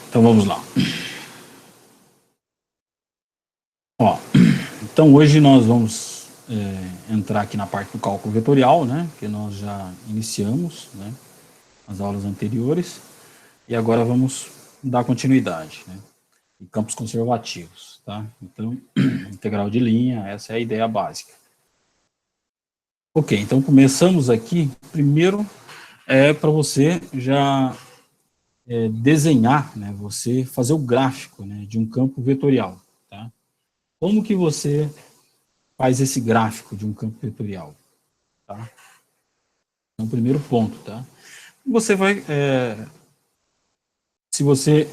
Então vamos lá. Ó, então hoje nós vamos entrar aqui na parte do cálculo vetorial, né, que nós já iniciamos, né, nas aulas anteriores, e agora vamos dar continuidade, né, em campos conservativos, tá? Então, integral de linha, essa é a ideia básica. Ok, então começamos aqui, primeiro para você já desenhar, né, você fazer o gráfico, né, de um campo vetorial, tá? Como que você faz esse gráfico de um campo vetorial, tá? É o primeiro ponto, tá? Você vai, se você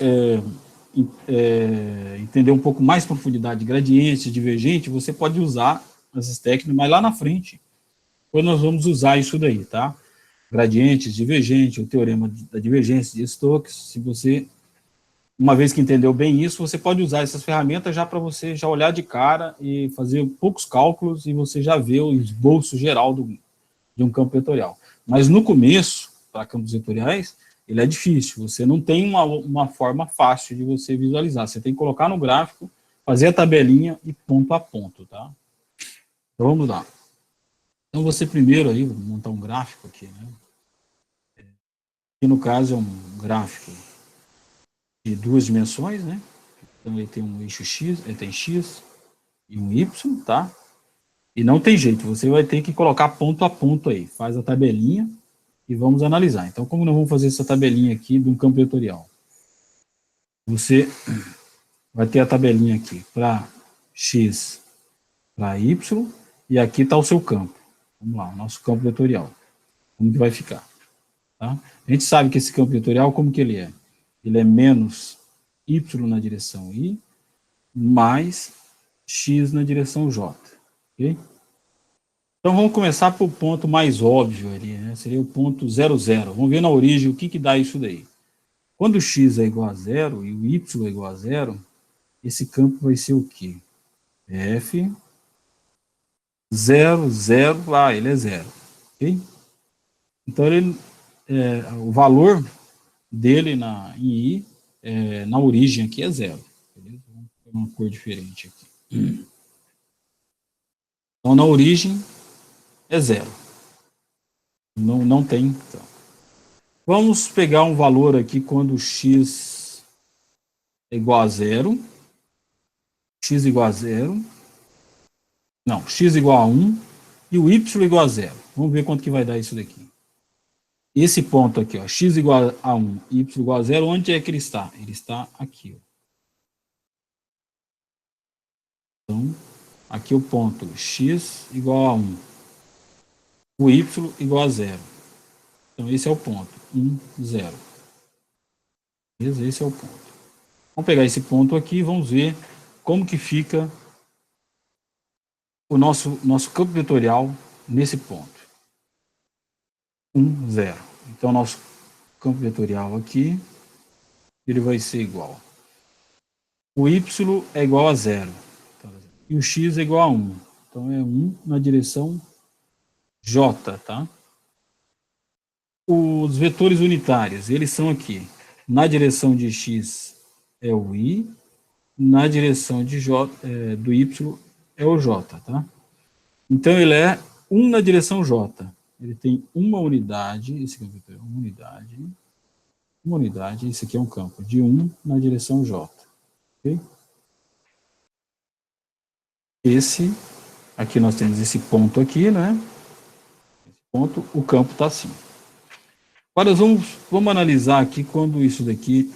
entender um pouco mais profundidade de gradiente, divergente, você pode usar essas técnicas, mas lá na frente, depois nós vamos usar isso daí, tá? Gradientes, divergente, o teorema da divergência de Stokes, se você, uma vez que entendeu bem isso, você pode usar essas ferramentas já para você já olhar de cara e fazer poucos cálculos e você já vê o esboço geral de um campo vetorial. Mas no começo, para campos vetoriais, ele é difícil, você não tem uma forma fácil de você visualizar, você tem que colocar no gráfico, fazer a tabelinha e ponto a ponto, tá? Então vamos lá. Então você primeiro aí, vou montar um gráfico aqui, né? Que no caso é um gráfico de duas dimensões, né? Então ele tem um eixo X, ele tem X e um Y, tá? E não tem jeito, você vai ter que colocar ponto a ponto aí, faz a tabelinha e vamos analisar. Então, como nós vamos fazer essa tabelinha aqui de um campo vetorial? Você vai ter a tabelinha aqui para X, para Y, e aqui está o seu campo. Vamos lá, o nosso campo vetorial. Como que vai ficar? Tá? A gente sabe que esse campo vetorial, como que ele é? Ele é menos Y na direção I, mais X na direção J. Ok? Então vamos começar pelo ponto mais óbvio ali, né? Seria o ponto 0, 0. Vamos ver na origem o que dá isso daí. Quando o x é igual a zero e o y é igual a zero, esse campo vai ser o quê? F 0, 0, ele é zero. Okay? Então ele, o valor dele em I, na origem aqui é zero. Beleza? Vamos ter uma cor diferente aqui. Então na origem é zero. Não tem. Então. Vamos pegar um valor aqui quando x é igual a zero. X igual a zero. Não, x igual a 1 e o y igual a zero. Vamos ver quanto que vai dar isso daqui. Esse ponto aqui, ó, x igual a 1, y igual a zero, onde é que ele está? Ele está aqui. Ó. Então, aqui o ponto x igual a 1, o y igual a zero. Então, esse é o ponto, 1, 0. Beleza? Esse é o ponto. Vamos pegar esse ponto aqui e vamos ver como que fica o nosso campo vetorial nesse ponto. 1, 0. Então, nosso campo vetorial aqui, ele vai ser igual. O y é igual a 0. E o x é igual a 1. Então, é 1 na direção J, tá? Os vetores unitários, eles são aqui. Na direção de x é o i, na direção de j, do y é o j, tá? Então, ele é 1 na direção j. Ele tem uma unidade, esse aqui é uma unidade, esse aqui é um campo de 1 na direção j. Ok? Aqui nós temos esse ponto aqui, né? Esse ponto, o campo está assim. Agora vamos analisar aqui quando isso daqui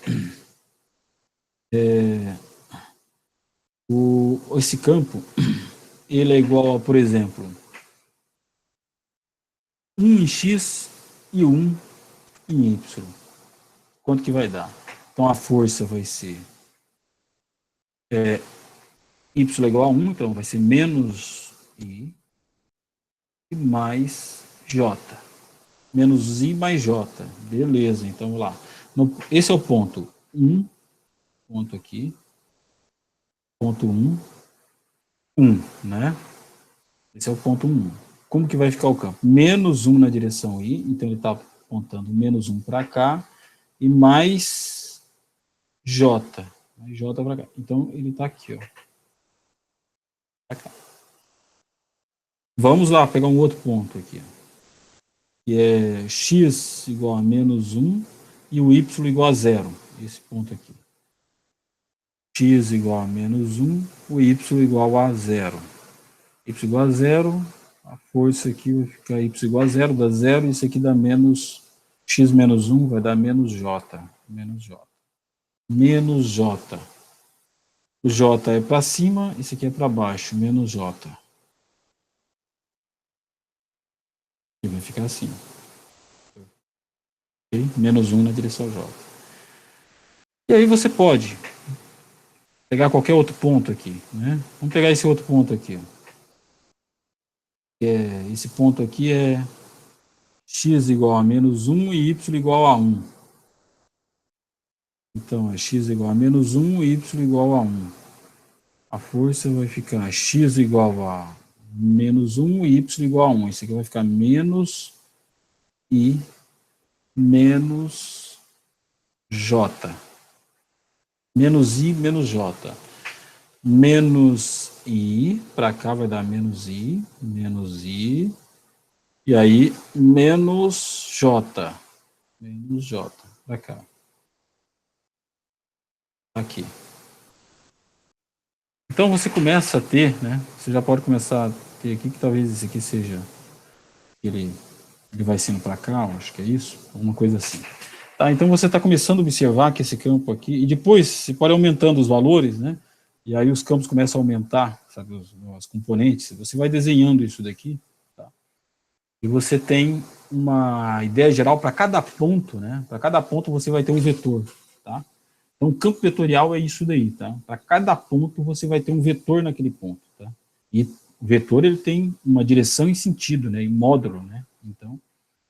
esse campo, ele é igual a, por exemplo, 1 em x e 1 em y. Quanto que vai dar? Então a força vai ser y é igual a 1, então vai ser menos i mais j. Menos i mais j. Beleza, então vamos lá. Esse é o ponto 1, ponto aqui, ponto 1, 1, né? Esse é o ponto 1. Como que vai ficar o campo? Menos 1 na direção i, então ele está apontando menos 1 para cá, e mais J. Mais J para cá. Então, ele está aqui, ó. Pra cá. Vamos lá, pegar um outro ponto aqui, ó, que é x igual a menos 1 e o y igual a 0. Esse ponto aqui. X igual a menos 1, o y igual a 0. Y igual a 0, a força aqui vai ficar y igual a 0, dá 0, e isso aqui dá menos x menos 1, vai dar menos j. Menos j. Menos j. O j é para cima, isso aqui é para baixo, menos j. E vai ficar assim. Okay? Menos 1 na direção j. E aí você pode pegar qualquer outro ponto aqui, né? Vamos pegar esse outro ponto aqui, ó. Esse ponto aqui é x igual a menos 1 e y igual a 1. Então, é x igual a menos 1 e y igual a 1. A força vai ficar x igual a menos 1 e y igual a 1. Isso aqui vai ficar menos I menos J. Menos I menos J. Menos I, para cá vai dar menos I, e aí menos J. Menos J, para cá. Aqui. Então você começa a ter, né? Você já pode começar a ter aqui, que talvez esse aqui seja, ele vai sendo para cá, acho que é isso, alguma coisa assim. Tá, então você está começando a observar que esse campo aqui, e depois você pode ir aumentando os valores, né? E aí os campos começam a aumentar, sabe, os componentes, você vai desenhando isso daqui, tá? E você tem uma ideia geral para cada ponto, né? Para cada ponto você vai ter um vetor, tá? Então, o campo vetorial é isso daí, tá? Para cada ponto você vai ter um vetor naquele ponto, tá? E o vetor, ele tem uma direção e sentido, né? E módulo, né? Então,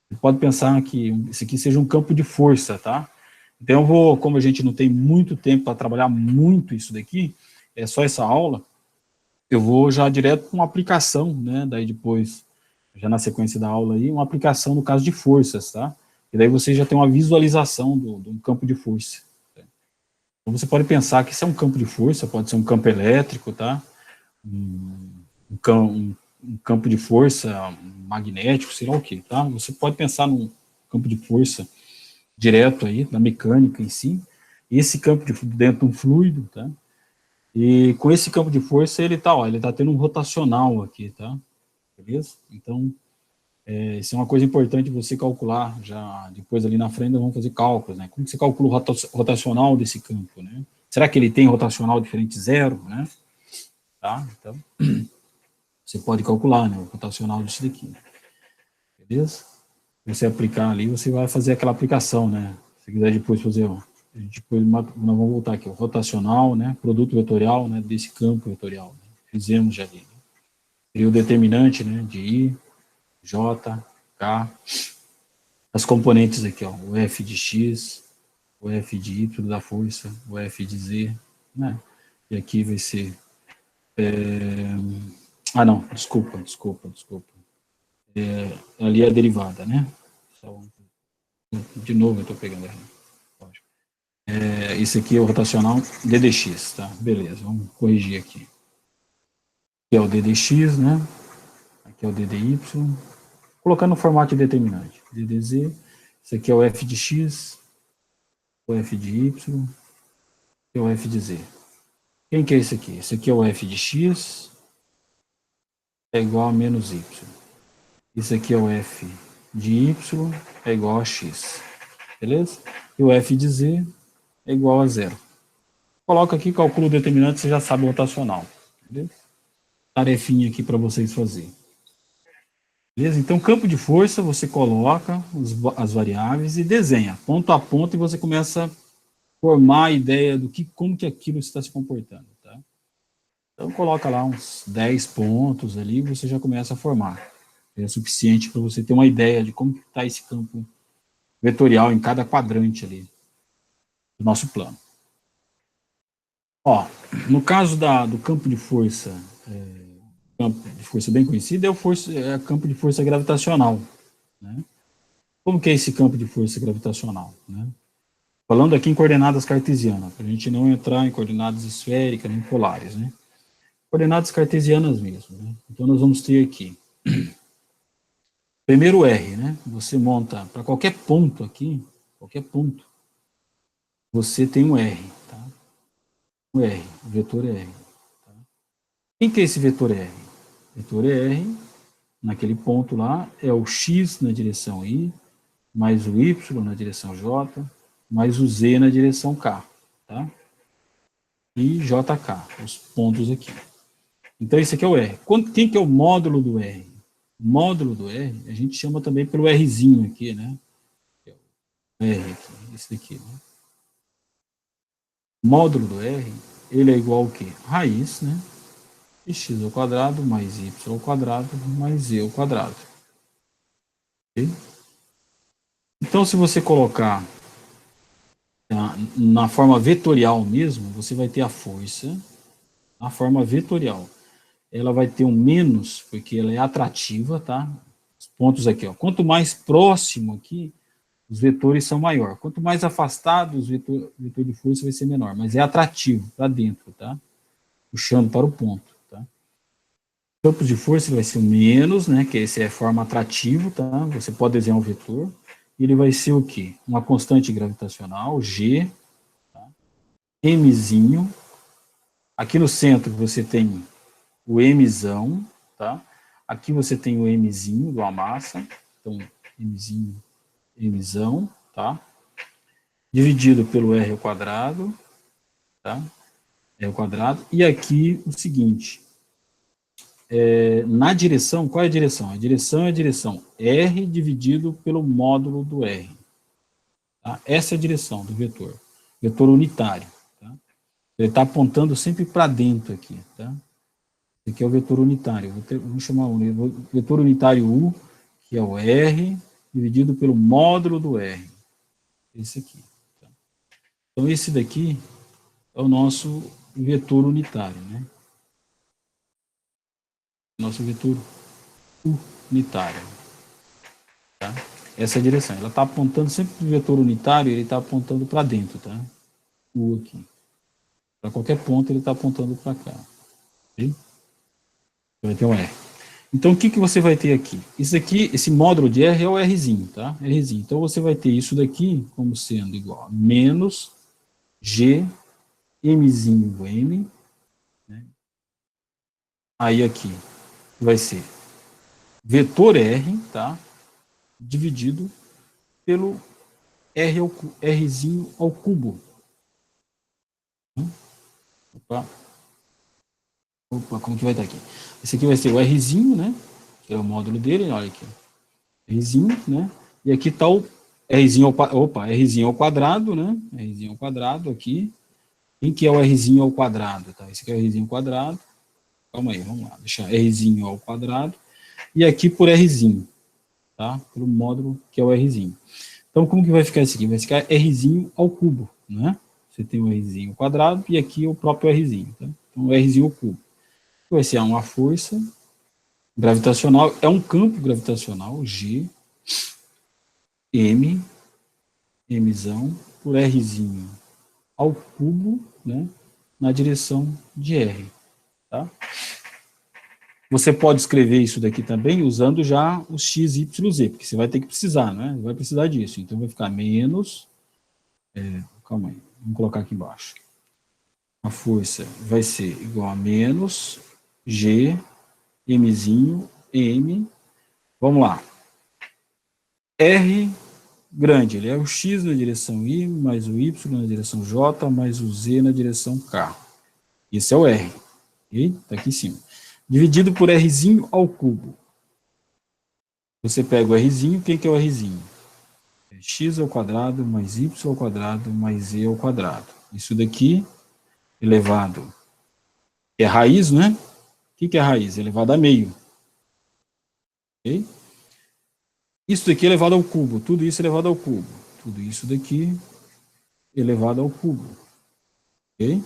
você pode pensar que esse aqui seja um campo de força, tá? Então, eu vou, como a gente não tem muito tempo para trabalhar muito isso daqui, é só essa aula, eu vou já direto com uma aplicação, né? Daí depois, já na sequência da aula aí, uma aplicação no caso de forças, tá? E daí você já tem uma visualização de um campo de força. Tá? Então, você pode pensar que isso é um campo de força, pode ser um campo elétrico, tá? Um campo de força magnético, sei lá o que, tá? Você pode pensar num campo de força direto aí, na mecânica em si, esse campo dentro de um fluido, tá? E com esse campo de força, ele tá tendo um rotacional aqui, tá? Beleza? Então, isso é uma coisa importante você calcular, já depois ali na frente nós vamos fazer cálculos, né? Como que você calcula o rotacional desse campo, né? Será que ele tem rotacional diferente de zero, né? Tá? Então, você pode calcular, né, o rotacional disso daqui. Beleza? Você aplicar ali, você vai fazer aquela aplicação, né? Se quiser depois fazer, ó, depois nós vamos voltar aqui, o rotacional, né, produto vetorial, né, desse campo vetorial. Né? Fizemos já ali. Né? Seria o determinante, né, de I, J, K, as componentes aqui, ó, o F de X, o F de Y da força, o F de Z, né? E aqui vai ser... Ah, não, desculpa. Ali é a derivada, né? De novo eu estou pegando errado. Esse aqui é o rotacional ddx, tá? Beleza, vamos corrigir aqui. Aqui é o ddx, né? Aqui é o ddy. Colocando no formato de determinante. ddz, esse aqui é o f de x, o f de y, e o f de z. Quem que é esse aqui? Esse aqui é o f de x, é igual a menos y. Esse aqui é o f de y, é igual a x. Beleza? E o f de z é igual a zero. Coloca aqui, calcula o determinante, você já sabe o rotacional. Beleza? Tarefinha aqui para vocês fazerem. Beleza? Então, campo de força, você coloca as variáveis e desenha, ponto a ponto, e você começa a formar a ideia do como que aquilo está se comportando. Tá? Então, coloca lá uns 10 pontos ali, você já começa a formar. É suficiente para você ter uma ideia de como está esse campo vetorial em cada quadrante ali do nosso plano. Ó, no caso do campo de força, campo de força bem conhecido, é o campo de força gravitacional. Né? Como que é esse campo de força gravitacional? Né? Falando aqui em coordenadas cartesianas, para a gente não entrar em coordenadas esféricas nem polares, né? Coordenadas cartesianas mesmo, né? Então, nós vamos ter aqui, primeiro R, né? Você monta, para qualquer ponto aqui, qualquer ponto, você tem um R, tá? Um R, o vetor R. Tá? Quem que é esse vetor R? Vetor R, naquele ponto lá, é o X na direção I, mais o Y na direção J, mais o Z na direção K, tá? E JK, os pontos aqui. Então, esse aqui é o R. Quem que é o módulo do R? O módulo do R, a gente chama também pelo Rzinho aqui, né? O R aqui, esse daqui, né? O módulo do R, ele é igual ao quê? Raiz, né? De x ao quadrado mais y ao quadrado mais z ao quadrado. Okay? Então, se você colocar na forma vetorial mesmo, você vai ter a força na forma vetorial. Ela vai ter um menos, porque ela é atrativa, tá? Os pontos aqui, ó. Quanto mais próximo aqui, os vetores são maior. Quanto mais afastados, o vetor de força vai ser menor. Mas é atrativo para dentro, tá? Puxando para o ponto, tá? O campo de força vai ser o menos, né? Que esse é a forma atrativo, tá? Você pode desenhar um vetor. Ele vai ser o quê? Uma constante gravitacional, G, tá? Mzinho. Aqui no centro você tem o Mzão, tá? Aqui você tem o Mzinho do massa, então Mzinho, Mzão, tá? Dividido pelo R ao quadrado, tá? R ao quadrado. E aqui o seguinte, na direção, qual é a direção? A direção é a direção R dividido pelo módulo do R. Tá? Essa é a direção do vetor unitário. Tá? Ele está apontando sempre para dentro aqui, tá? Esse aqui é o vetor unitário. Vamos chamar o vetor unitário U, que é o R, dividido pelo módulo do R. Esse aqui. Tá? Então, esse daqui é o nosso vetor unitário, né? Nosso vetor unitário. Tá? Essa é a direção. Ela está apontando sempre para o vetor unitário, ele está apontando para dentro, tá? U aqui. Para qualquer ponto, ele está apontando para cá. Okay? Vai ter um R. Então, o que você vai ter aqui? Isso aqui, esse módulo de R é o Rzinho, tá? Rzinho. Então, você vai ter isso daqui como sendo igual a menos G, Mzinho M, né? Aí aqui vai ser vetor R, tá? Dividido pelo Rzinho ao cubo. Opa, como que vai estar aqui? Esse aqui vai ser o Rzinho, né? Que é o módulo dele, olha aqui. Rzinho, né? E aqui está o Rzinho ao quadrado, né? Rzinho ao quadrado aqui. Quem que é o Rzinho ao quadrado? Tá? Esse aqui é o Rzinho ao quadrado. Calma aí, vamos lá. Deixar Rzinho ao quadrado. E aqui por Rzinho, tá? Pelo módulo que é o Rzinho. Então, como que vai ficar isso aqui? Vai ficar Rzinho ao cubo, né? Você tem o Rzinho ao quadrado e aqui o próprio Rzinho, tá? Então, o Rzinho ao cubo. Vai ser uma força gravitacional, é um campo gravitacional, G, M, Mzão, por Rzinho ao cubo, né? Na direção de R, tá? Você pode escrever isso daqui também usando já os x, y, z, porque você vai ter que precisar, né? Vai precisar disso. Então, vai ficar menos... calma aí, vamos colocar aqui embaixo. A força vai ser igual a menos G, Mzinho, M. Vamos lá. R grande, ele é o x na direção I, mais o y na direção J, mais o z na direção K. Esse é o R. Ok? Está aqui em cima. Dividido por Rzinho ao cubo. Você pega o Rzinho, quem que é o Rzinho? É x ao quadrado, mais y ao quadrado, mais z ao quadrado. Isso daqui, elevado, é raiz, né? O que é raiz? Elevado a meio. Ok? Isso daqui é elevado ao cubo. Tudo isso é elevado ao cubo. Tudo isso daqui elevado ao cubo. Ok?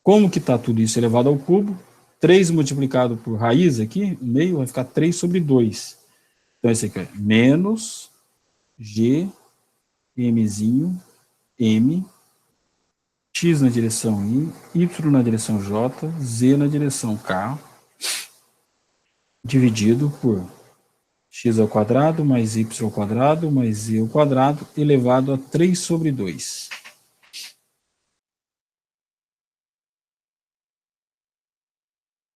Como que está tudo isso elevado ao cubo? 3 multiplicado por raiz aqui, o meio vai ficar 3 sobre 2. Então, esse aqui é menos G, Mzinho, M, X na direção Y, Y na direção J, Z na direção K, dividido por x ao quadrado mais y ao quadrado mais z ao quadrado elevado a 3 sobre 2.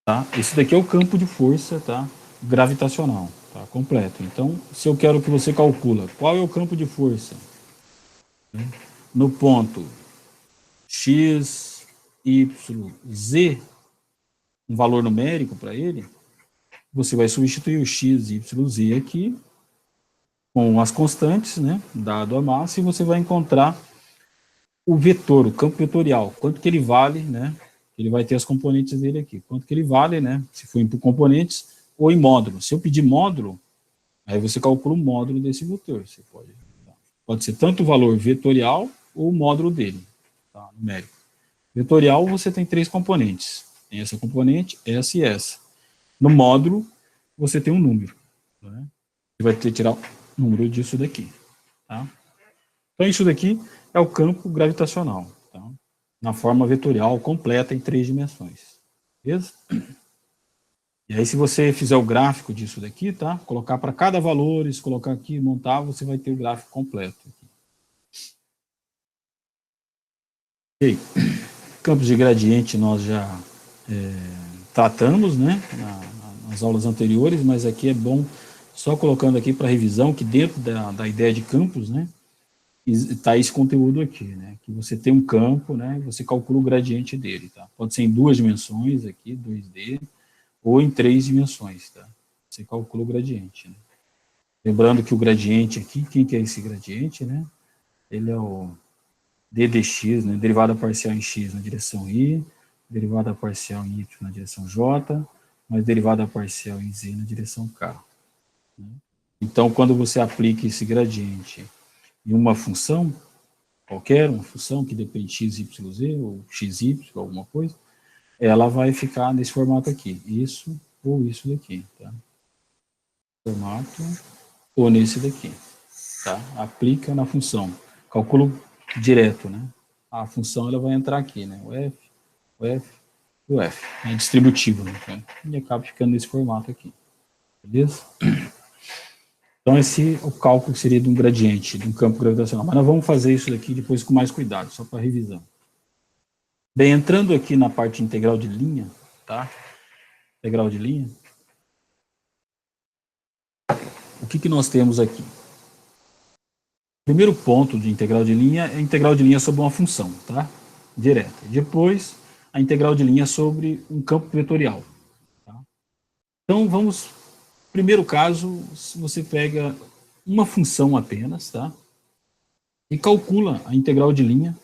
Tá? Esse daqui é o campo de força, tá? Gravitacional, tá? Completo. Então, se eu quero que você calcula qual é o campo de força no ponto x, y, z, um valor numérico para ele, você vai substituir o x, y, z aqui com as constantes, né, dado a massa, e você vai encontrar o vetor, o campo vetorial, quanto que ele vale, né, ele vai ter as componentes dele aqui, quanto que ele vale, né, se for em componentes ou em módulo. Se eu pedir módulo, aí você calcula o módulo desse vetor, você pode ser tanto o valor vetorial ou o módulo dele, tá, numérico. Vetorial você tem 3 componentes, tem essa componente, essa e essa. No módulo, você tem um número, né? Você vai ter que tirar o número disso daqui, tá? Então, isso daqui é o campo gravitacional, tá? Na forma vetorial completa em 3 dimensões, beleza? E aí, se você fizer o gráfico disso daqui, tá? Colocar para cada valor, colocar aqui, montar, você vai ter o gráfico completo. Ok. Campos de gradiente nós já tratamos, né? Nas aulas anteriores, mas aqui é bom, só colocando aqui para revisão, que dentro da ideia de campos, né? Está esse conteúdo aqui, né? Que você tem um campo, né? Você calcula o gradiente dele, tá? Pode ser em 2 dimensões aqui, 2D, ou em 3 dimensões, tá? Você calcula o gradiente, né? Lembrando que o gradiente aqui, quem que é esse gradiente, né? Ele é o d dx, né? Derivada parcial em x na direção y, derivada parcial em y na direção j, mais derivada parcial em z na direção k. Né? Então, quando você aplica esse gradiente em uma função, qualquer uma função que depende de x, y, z, ou x, y, alguma coisa, ela vai ficar nesse formato aqui, isso ou isso daqui, tá? Formato ou nesse daqui, tá? Aplica na função, cálculo direto, né? A função ela vai entrar aqui, né? O f, o f e o f, é distributivo, né? E acaba ficando nesse formato aqui, beleza? Então, esse é o cálculo que seria de um gradiente, de um campo gravitacional. Mas nós vamos fazer isso daqui depois com mais cuidado, só para revisão. Bem, entrando aqui na parte integral de linha, tá? Integral de linha. O que nós temos aqui? O primeiro ponto de integral de linha é a integral de linha sobre uma função, tá? Direta. Depois, a integral de linha sobre um campo vetorial. Tá? Então, vamos... Primeiro caso, você pega uma função apenas, tá? E calcula a integral de linha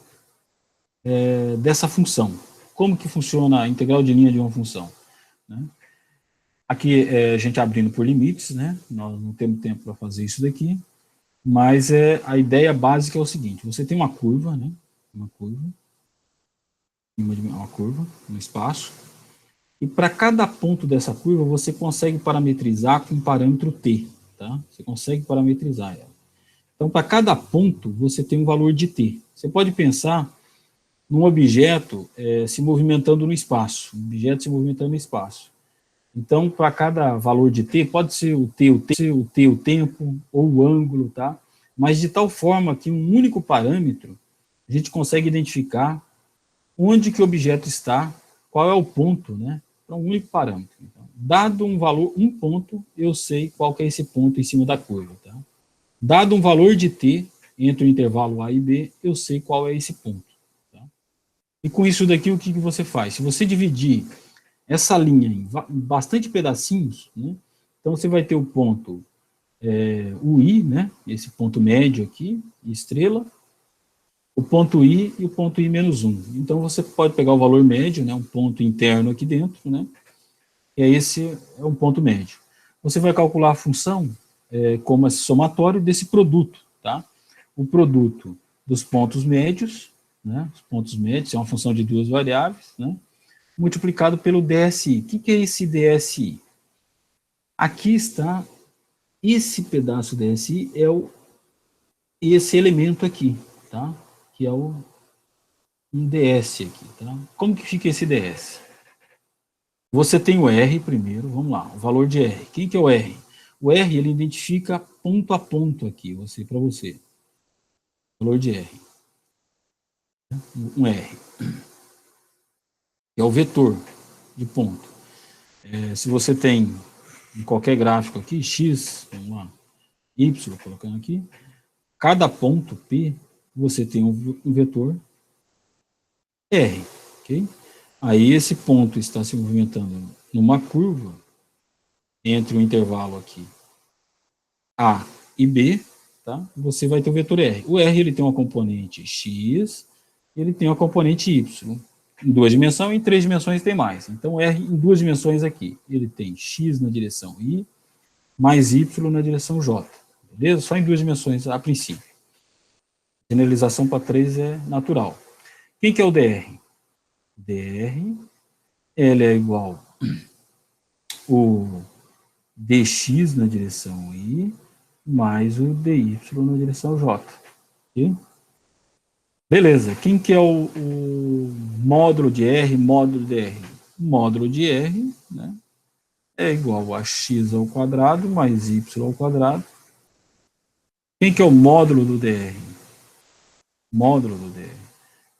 dessa função. Como que funciona a integral de linha de uma função? Né? Aqui a gente abrindo por limites, né? Nós não temos tempo para fazer isso daqui, mas a ideia básica é o seguinte: você tem uma curva, né? Uma curva no espaço, e para cada ponto dessa curva você consegue parametrizar com um parâmetro t, tá? Você consegue parametrizar ela. Então, para cada ponto você tem um valor de t. Você pode pensar num objeto se movimentando no espaço, um objeto se movimentando no espaço. Então, para cada valor de t, pode ser o tempo, ou o ângulo, tá? Mas de tal forma que um único parâmetro, a gente consegue identificar onde que o objeto está, qual é o ponto, né? Para um único parâmetro. Então, dado um valor, um ponto, eu sei qual que é esse ponto em cima da curva, tá? Dado um valor de t, entre o intervalo A e B, eu sei qual é esse ponto. Tá? E com isso daqui, o que você faz? Se você dividir essa linha em bastante pedacinhos, né? Então você vai ter o ponto o I, né? Esse ponto médio aqui, estrela, o ponto I e o ponto I menos 1. Então você pode pegar o valor médio, né? Um ponto interno aqui dentro, né? E aí esse é um ponto médio. Você vai calcular a função como esse somatório desse produto, tá? O produto dos pontos médios, né? Os pontos médios é uma função de 2 variáveis, né? Multiplicado pelo DSI. O que é esse DSI? Aqui está, esse pedaço DSI é esse elemento aqui, tá? que é um ds aqui, tá? Como que fica esse ds? Você tem o R primeiro, vamos lá, o valor de R. Quem que é o R? O R, ele identifica ponto a ponto aqui, para você. Valor de R. Um R. Que é o vetor de ponto. Se você tem em qualquer gráfico aqui, X, vamos lá, Y, colocando aqui, cada ponto P, você tem um vetor R, ok? Aí esse ponto está se movimentando numa curva entre o intervalo aqui A e B, tá? Você vai ter o vetor R. O R, ele tem uma componente X, ele tem uma componente Y, em 2 dimensões, em 3 dimensões tem mais. Então, R em 2 dimensões aqui, ele tem X na direção I, mais Y na direção J, beleza? Só em 2 dimensões a princípio. Generalização para 3 é natural. Quem que é o DR? DR, ele é igual o dx na direção I, mais o dy na direção J. Okay? Beleza, quem que é o módulo de R, módulo de R? Módulo de R, né, é igual a x ao quadrado mais y ao quadrado. Quem que é o módulo do dr? Módulo do dr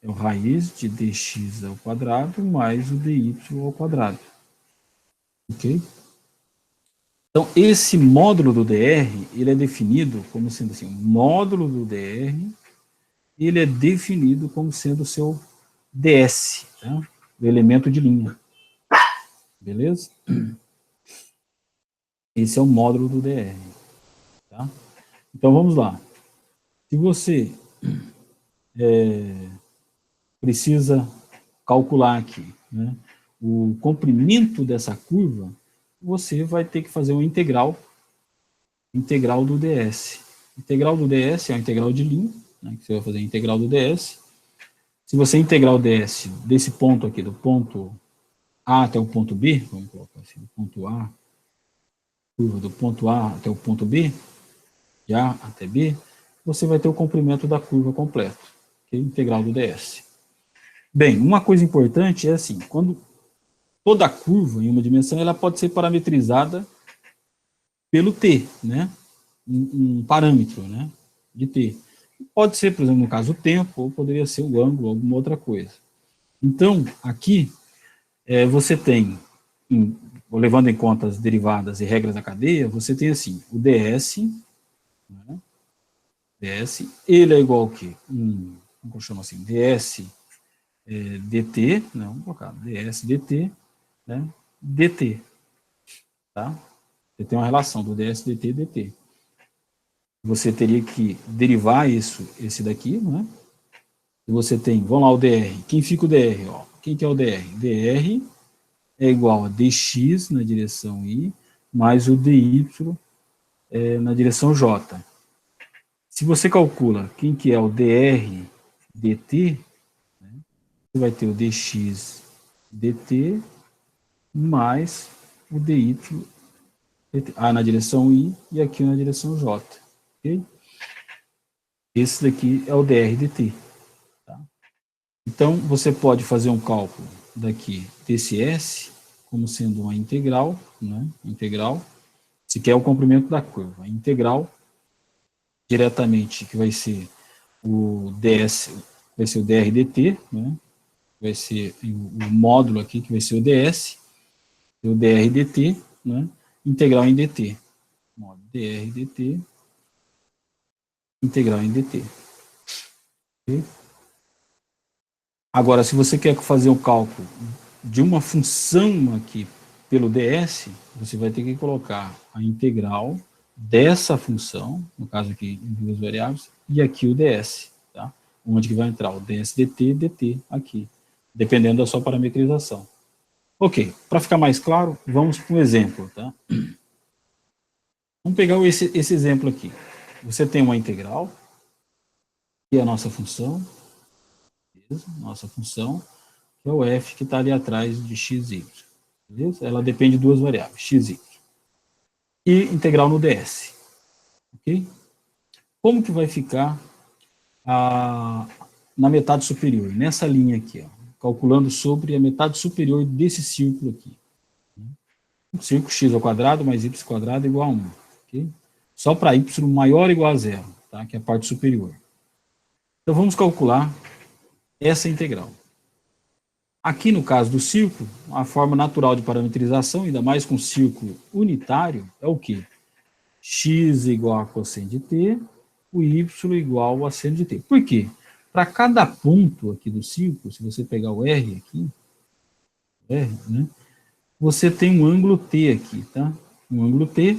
é o raiz de dx ao quadrado mais o dy ao quadrado. Ok? Então, esse módulo do dr, ele é definido como sendo assim, o módulo do dr, ele é definido como sendo o seu ds, tá? O elemento de linha. Beleza? Esse é o módulo do dr. Tá? Então, vamos lá. Se você precisa calcular aqui, né, o comprimento dessa curva, você vai ter que fazer uma integral do ds. Integral do ds é a integral de linha, né, que você vai fazer a integral do ds. Se você integrar o ds desse ponto aqui, do ponto A até o ponto B, vamos colocar assim, do ponto A, curva do ponto A até o ponto B, de A até B, você vai ter o comprimento da curva completo, que é a integral do ds. Bem, uma coisa importante é assim, quando toda curva em uma dimensão, ela pode ser parametrizada pelo t, né? Um parâmetro, né, de t. Pode ser, por exemplo, no caso, o tempo, ou poderia ser o ângulo, alguma outra coisa. Então, aqui, você tem, levando em conta as derivadas e regras da cadeia, você tem assim, o ds, né, ds, ele é igual ao quê? Como eu chamo assim, ds dt, né, vamos colocar ds dt, né, dt, tá? Você tem uma relação do ds dt e dt. Você teria que derivar esse daqui, né? E você tem, vamos lá, o dr. Quem fica o dr? Ó? Quem que é o dr? Dr é igual a dx na direção i, mais o dy na direção j. Se você calcula quem que é o dr dt, né, você vai ter o dx dt mais o dy dt, na direção i e aqui na direção j. Ok? Esse daqui é o dr dt. Tá? Então, você pode fazer um cálculo daqui desse s como sendo uma integral, né? Integral, se quer o comprimento da curva. Integral, diretamente, que vai ser o ds, vai ser o dr dt, né? Vai ser o módulo aqui, que vai ser o ds, o dr dt, né? Integral em dt. Módulo dr dt, integral em dt. Okay? Agora, se você quer fazer o cálculo de uma função aqui pelo ds, você vai ter que colocar a integral dessa função, no caso aqui em duas variáveis, e aqui o ds, tá? Onde que vai entrar o ds dt, dt aqui, dependendo da sua parametrização. Ok, para ficar mais claro, vamos para um exemplo, tá? Vamos pegar esse exemplo aqui. Você tem uma integral, que é a nossa função, que é o f que está ali atrás de xy. Beleza? Ela depende de duas variáveis, x e y. E integral no ds. Ok? Como que vai ficar na metade superior, nessa linha aqui, ó, calculando sobre a metade superior desse círculo aqui. O círculo x ao quadrado mais y quadrado igual a 1. Okay? Só para y maior ou igual a zero, tá? Que é a parte superior. Então, vamos calcular essa integral. Aqui, no caso do círculo, a forma natural de parametrização, ainda mais com círculo unitário, é o quê? X igual a cosseno de t, o y igual a seno de t. Por quê? Para cada ponto aqui do círculo, se você pegar o R aqui, R, né, você tem um ângulo T aqui, tá? Um ângulo T,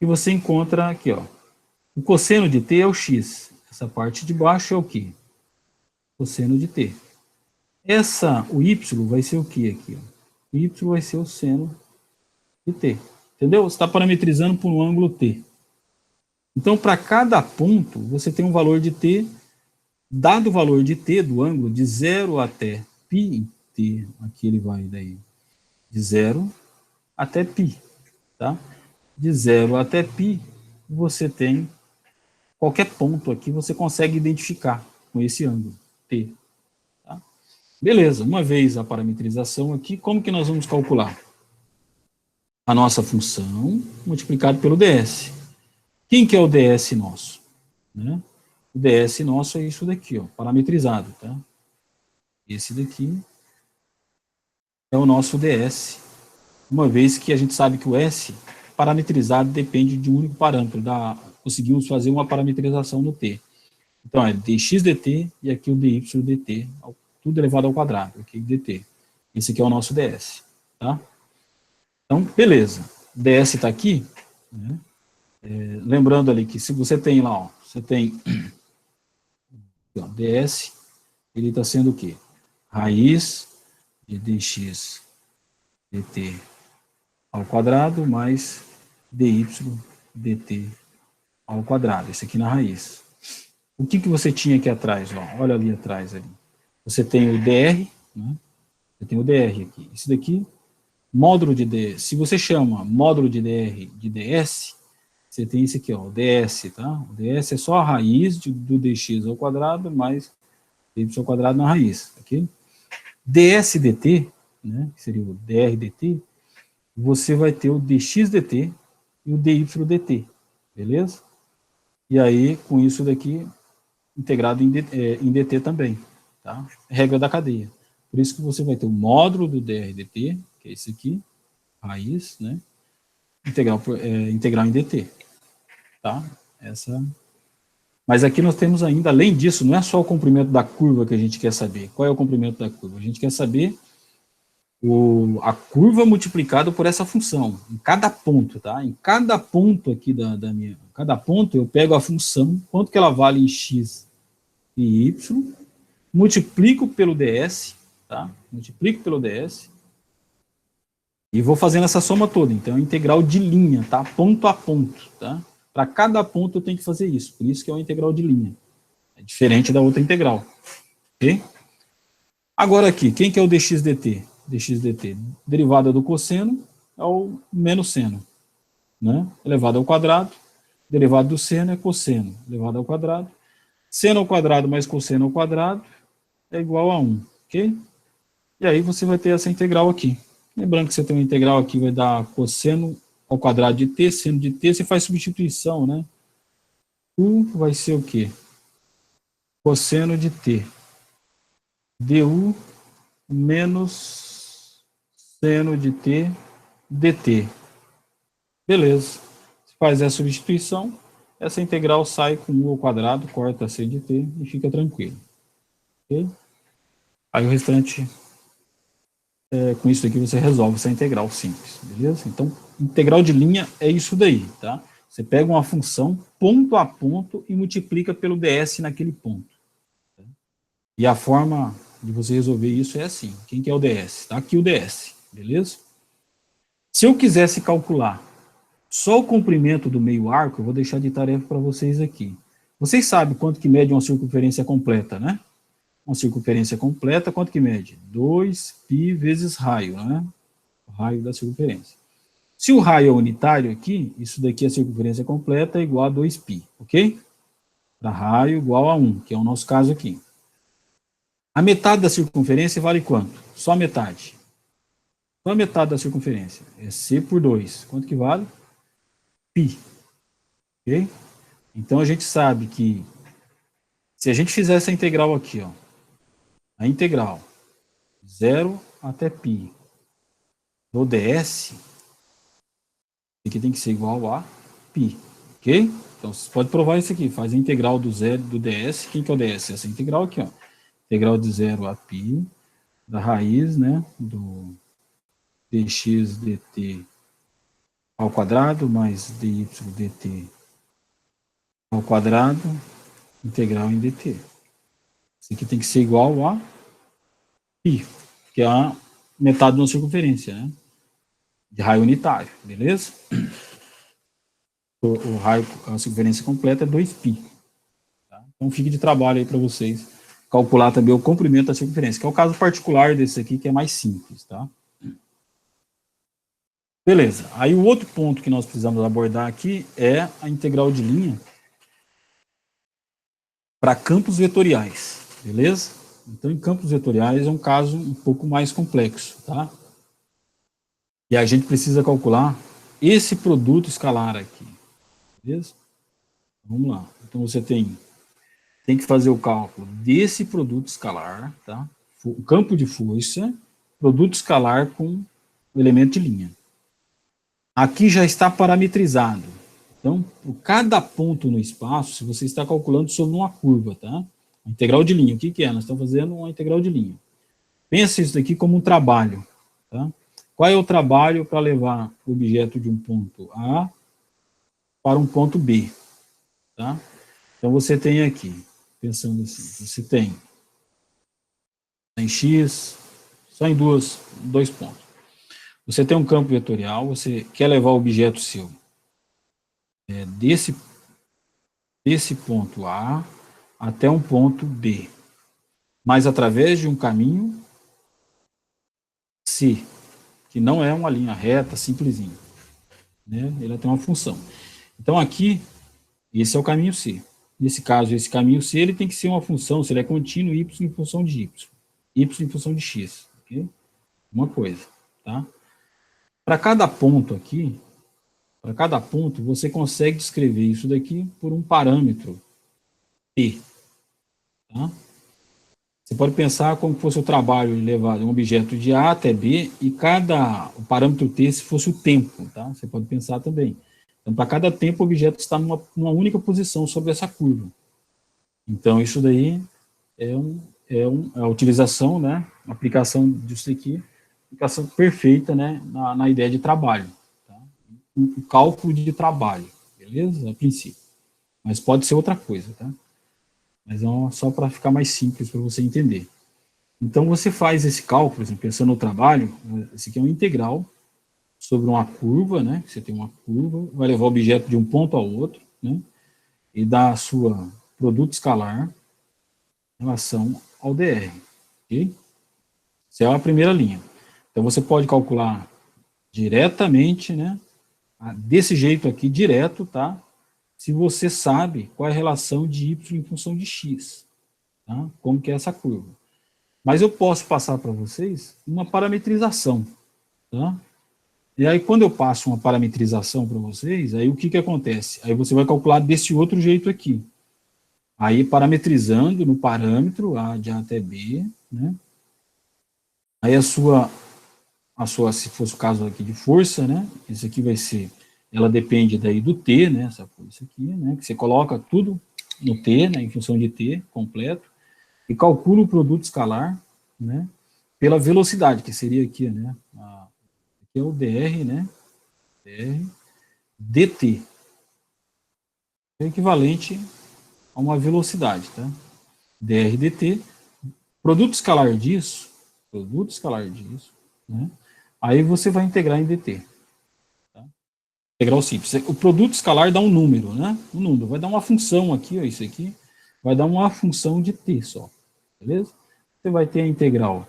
e você encontra aqui, ó. O cosseno de t é o x. Essa parte de baixo é o quê? Cosseno de t. O y vai ser o quê aqui? Ó? O y vai ser o seno de t. Entendeu? Você está parametrizando por um ângulo t. Então, para cada ponto, você tem um valor de t. Dado o valor de t do ângulo, de 0 até π, t, aqui ele vai daí, de 0 até π, tá? De 0 até π, você tem qualquer ponto aqui, você consegue identificar com esse ângulo, t. Tá? Beleza, uma vez a parametrização aqui, como que nós vamos calcular? A nossa função multiplicado pelo ds. Quem que é o ds nosso? Né? O ds nosso é isso daqui, ó, parametrizado, tá? Esse daqui é o nosso ds, uma vez que a gente sabe que o s parametrizado depende de um único parâmetro, conseguimos fazer uma parametrização no t. Então, é dx dt e aqui o dy dt, tudo elevado ao quadrado, aqui dt. Esse aqui é o nosso ds, tá? Então, beleza. ds está aqui, né? Lembrando ali que se você tem lá, ó, você tem ó, ds, ele está sendo o quê? Raiz de dx dt ao quadrado mais dy dt ao quadrado, esse aqui na raiz. O que você tinha aqui atrás? Ó? Olha ali atrás. Ali. Você tem o dr, né? Você tem o dr aqui. Isso daqui, módulo de ds. Se você chama módulo de dr de ds, você tem esse aqui, ó, o ds, tá? O ds é só a raiz do dx ao quadrado mais dy ao quadrado na raiz, ok? ds dt, né? Que seria o dr dt, você vai ter o dx dt e o dy dt, beleza? E aí, com isso daqui, integrado em dt também, tá? Regra da cadeia. Por isso que você vai ter o módulo do dr dt, que é esse aqui, raiz, né? Integral em dt, tá? Mas aqui nós temos ainda, além disso, não é só o comprimento da curva que a gente quer saber. Qual é o comprimento da curva? A gente quer saber a curva multiplicada por essa função, em cada ponto, tá? Em cada ponto aqui cada ponto eu pego a função, quanto que ela vale em x e y, multiplico pelo ds, tá? Multiplico pelo ds, e vou fazendo essa soma toda. Então, é integral de linha, tá? Ponto a ponto, tá? Para cada ponto eu tenho que fazer isso, por isso que é uma integral de linha. É diferente da outra integral, ok? Agora aqui, quem que é o dx dt? Dx dt, derivada do cosseno é o menos seno, né? Elevado ao quadrado, derivada do seno é cosseno, elevado ao quadrado. Seno ao quadrado mais cosseno ao quadrado é igual a 1, ok? E aí você vai ter essa integral aqui. Lembrando que você tem uma integral aqui, vai dar cosseno ao quadrado de t, seno de t, você faz substituição, né? U vai ser o quê? Cosseno de t. du menos seno de t dt. Beleza. Você faz essa substituição, essa integral sai com u ao quadrado, corta c de t e fica tranquilo. Okay? Aí o restante, com isso aqui você resolve essa integral simples, beleza? Então, integral de linha é isso daí, tá? Você pega uma função ponto a ponto e multiplica pelo ds naquele ponto. Tá? E a forma de você resolver isso é assim. Quem que é o ds? Tá aqui o ds, beleza? Se eu quisesse calcular só o comprimento do meio arco, eu vou deixar de tarefa para vocês aqui. Vocês sabem quanto que mede uma circunferência completa, né? Uma circunferência completa, quanto que mede? 2π vezes raio, né? O raio da circunferência. Se o raio é unitário aqui, isso daqui, a circunferência completa, é igual a 2π, ok? Para raio igual a 1, que é o nosso caso aqui. A metade da circunferência vale quanto? Só a metade. Só a metade da circunferência. É C por 2. Quanto que vale? Π. Ok? Então, a gente sabe que se a gente fizer essa integral aqui, ó, a integral 0 até π do ds, aqui tem que ser igual a π. Ok? Então, você pode provar isso aqui. Faz a integral do zero do ds. Quem que é o ds? Essa integral aqui, ó. Integral de 0 a π da raiz, né, do dx dt ao quadrado mais dy dt ao quadrado, integral em dt. Isso aqui tem que ser igual a π, que é a metade de uma circunferência, né, de raio unitário, beleza? O raio, a circunferência completa é 2π. Tá? Então fique de trabalho aí para vocês calcular também o comprimento da circunferência, que é o caso particular desse aqui, que é mais simples, tá? Beleza. Aí o outro ponto que nós precisamos abordar aqui é a integral de linha para campos vetoriais, beleza? Então, em campos vetoriais é um caso um pouco mais complexo, tá? E a gente precisa calcular esse produto escalar aqui, beleza? Vamos lá. Então, você tem que fazer o cálculo desse produto escalar, tá? O campo de força, produto escalar com o elemento de linha. Aqui já está parametrizado. Então, por cada ponto no espaço, você está calculando sobre uma curva, tá? A integral de linha, o que é? Nós estamos fazendo uma integral de linha. Pensa isso aqui como um trabalho, tá? Qual é o trabalho para levar o objeto de um ponto A para um ponto B, tá? Então, você tem aqui, pensando assim, você tem em X, só em dois pontos. Você tem um campo vetorial, você quer levar o objeto seu desse ponto A até um ponto B, mas através de um caminho C, que não é uma linha reta, simplesinha, né? Ele tem uma função. Então, aqui, esse é o caminho C. Nesse caso, esse caminho C, ele tem que ser uma função, se ele é contínuo, y em função de y em função de x, ok? Uma coisa, tá? Para cada ponto aqui, você consegue descrever isso daqui por um parâmetro T. Tá? Você pode pensar como se fosse o trabalho de levar um objeto de A até B e o parâmetro T se fosse o tempo. Tá? Você pode pensar também. Então, para cada tempo, o objeto está numa única posição sobre essa curva. Então, isso daí é a utilização, né, a aplicação disso aqui, aplicação perfeita, né, na ideia de trabalho. O cálculo de trabalho, beleza? A princípio. Mas pode ser outra coisa, tá? Mas é só para ficar mais simples para você entender. Então, você faz esse cálculo, assim, pensando no trabalho, esse aqui é uma integral sobre uma curva, né? Você tem uma curva, vai levar o objeto de um ponto ao outro, né? E dá a sua produto escalar em relação ao dr, ok? Essa é a primeira linha. Então, você pode calcular diretamente, né? Desse jeito aqui, direto, tá? Se você sabe qual é a relação de y em função de x, tá? Como que é essa curva. Mas eu posso passar para vocês uma parametrização, tá? E aí, quando eu passo uma parametrização para vocês, aí o que acontece? Aí você vai calcular desse outro jeito aqui. Aí, parametrizando no parâmetro A de A até B, né? Aí a sua, se fosse o caso aqui de força, né? Isso aqui vai ser, ela depende daí do T, né? Essa força aqui, né? Que você coloca tudo no T, né? Em função de T completo, e calcula o produto escalar, né? Pela velocidade, que seria aqui, né? Aqui é o dr, né? Dr dt. É equivalente a uma velocidade, tá? Dr dt, produto escalar disso, né? Aí você vai integrar em dt. Tá? Integral simples. O produto escalar dá um número, né? Um número. Vai dar uma função aqui, ó, isso aqui. Vai dar uma função de t só. Beleza? Você vai ter a integral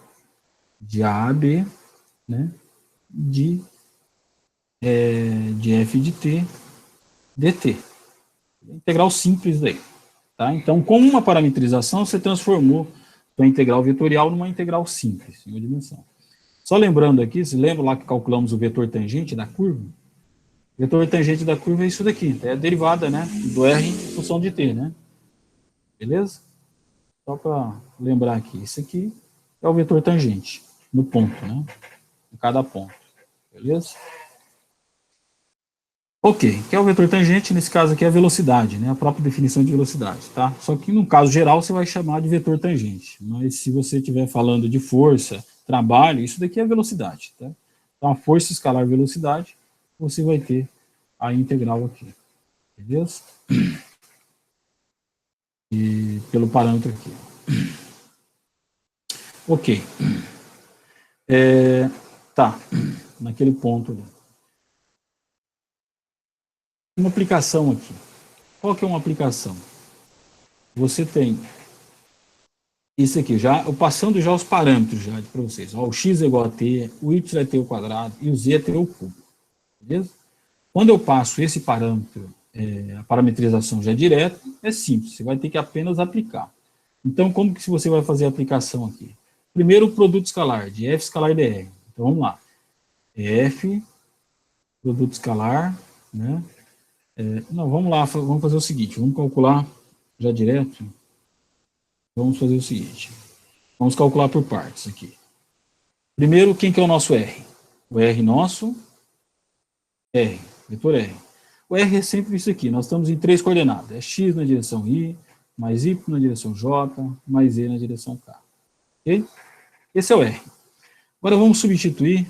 de a a b, né? De f de t dt. Integral simples daí. Tá? Então, com uma parametrização, você transformou tua integral vetorial numa integral simples, em uma dimensão. Só lembrando aqui, se lembra lá que calculamos o vetor tangente da curva? O vetor tangente da curva é isso daqui, é a derivada, né, do R em função de t, né? Beleza? Só para lembrar aqui, isso aqui é o vetor tangente, no ponto, né? Em cada ponto. Beleza? Ok, que é o vetor tangente, nesse caso aqui é a velocidade, né? A própria definição de velocidade, tá? Só que no caso geral você vai chamar de vetor tangente, mas se você estiver falando de força, trabalho, isso daqui é velocidade, tá? Então a força escalar velocidade, você vai ter a integral aqui, beleza? E pelo parâmetro aqui. Ok. Tá, naquele ponto ali. Uma aplicação aqui. Qual que é uma aplicação? Você tem isso aqui, já, eu passando já os parâmetros já para vocês. Ó, o x é igual a t, o y é t ao quadrado e o z é t ao cubo. Beleza? Quando eu passo esse parâmetro, a parametrização já é direta, é simples, você vai ter que apenas aplicar. Então, como que você vai fazer a aplicação aqui? Primeiro, o produto escalar, de f escalar dr. Então, vamos lá. F, produto escalar, né? Não, vamos lá, vamos fazer o seguinte, vamos calcular já direto. Vamos fazer o seguinte, vamos calcular por partes aqui. Primeiro, quem que é o nosso R? O R nosso, R, vetor R. O R é sempre isso aqui, nós estamos em 3 coordenadas, é x na direção I, mais y na direção J, mais z na direção K. Ok? Esse é o R. Agora vamos substituir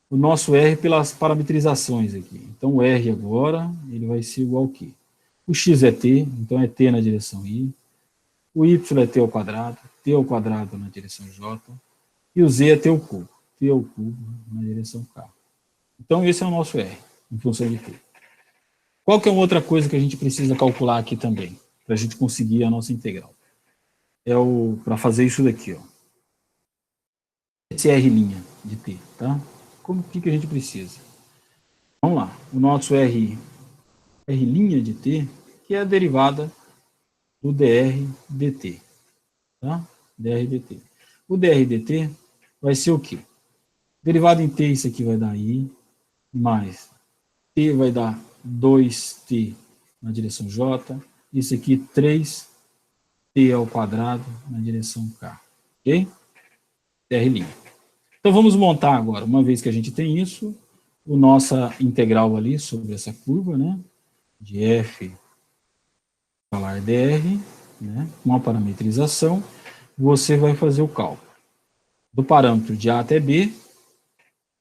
o nosso R pelas parametrizações aqui. Então o R agora, ele vai ser igual ao quê? O x é t, então é t na direção I. O y é t ao quadrado na direção J. E o z é t ao cubo na direção K. Então esse é o nosso R, em função de t. Qual que é outra coisa que a gente precisa calcular aqui também, para a gente conseguir a nossa integral? Para fazer isso daqui, ó. Esse R' de t, tá? Como que a gente precisa? Vamos lá, o nosso R' de t, que é a derivada do dr dt, tá? Dr dt. O dr dt vai ser o quê? Derivado em t, isso aqui vai dar i, mais t vai dar 2t na direção j, isso aqui 3t ao quadrado na direção k, ok? Dr'. Então vamos montar agora, uma vez que a gente tem isso, a nossa integral ali sobre essa curva, né, de f escalar dr, né, com a parametrização, você vai fazer o cálculo do parâmetro de a até b.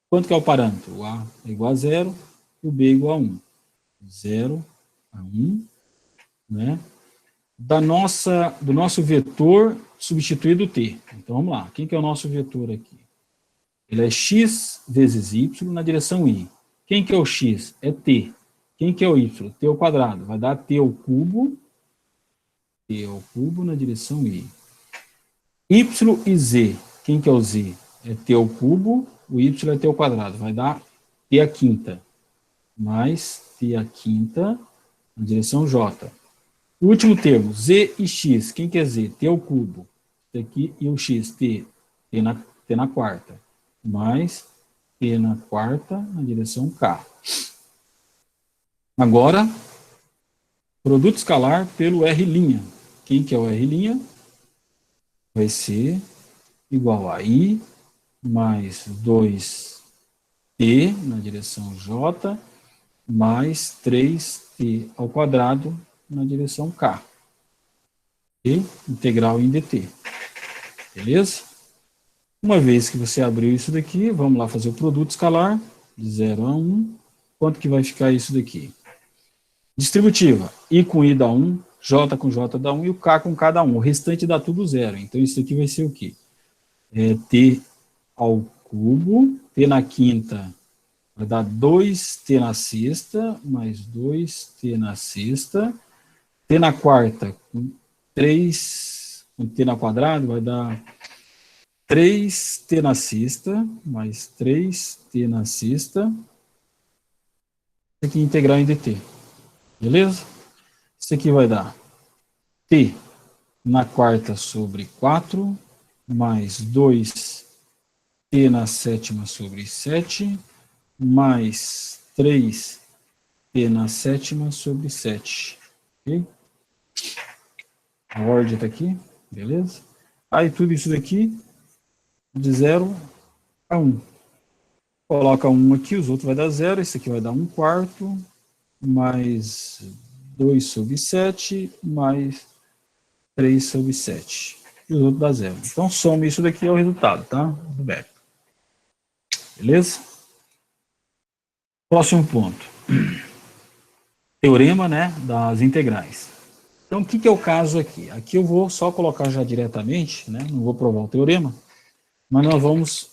Quanto que é o parâmetro? O a é igual a 0 e o b é igual a 1. 0 a 1, né, do nosso vetor substituído t. Então vamos lá, quem que é o nosso vetor aqui? Ele é x vezes y na direção i. Quem que é o x? É t. Quem que é o y? T ao quadrado. Vai dar t ao cubo na direção i. Y e z. Quem que é o z? É t ao cubo, o y é t ao quadrado. Vai dar t à quinta. Mais t à quinta na direção j. O último termo, z e x. Quem que é z? T ao cubo. Isso aqui e o x, t na quarta. Mais t na quarta na direção k. Agora, produto escalar pelo R'. Quem que é o R'? Vai ser igual a I mais 2t na direção J mais 3t ao quadrado na direção K. E integral em dt. Beleza? Uma vez que você abriu isso daqui, vamos lá fazer o produto escalar, de 0 a 1. Quanto que vai ficar isso daqui? Distributiva, I com I dá 1, J com J dá 1 e o K com K dá 1. O restante dá tudo 0. Então isso aqui vai ser o quê? T ao cubo, T na quinta vai dar 2T na sexta, mais 2T na sexta. T na quarta com 3, com T na quadrado vai dar 3t na sexta, mais 3t na sexta. Isso aqui integral em dt. Beleza? Isso aqui vai dar t na quarta sobre 4, mais 2t na sétima sobre 7, mais 3t na sétima sobre 7. Ok? A ordem está aqui, beleza? Aí tudo isso daqui, de 0 a 1. Coloca 1 aqui, os outros vai dar 0, esse aqui vai dar 1 quarto, mais 2 sobre 7, mais 3 sobre 7. E os outros dá 0. Então, soma isso daqui é o resultado, tá? Do Beck. Beleza? Próximo ponto. Teorema, né, das integrais. Então, o que é o caso aqui? Aqui eu vou só colocar já diretamente, né, não vou provar o teorema, mas nós vamos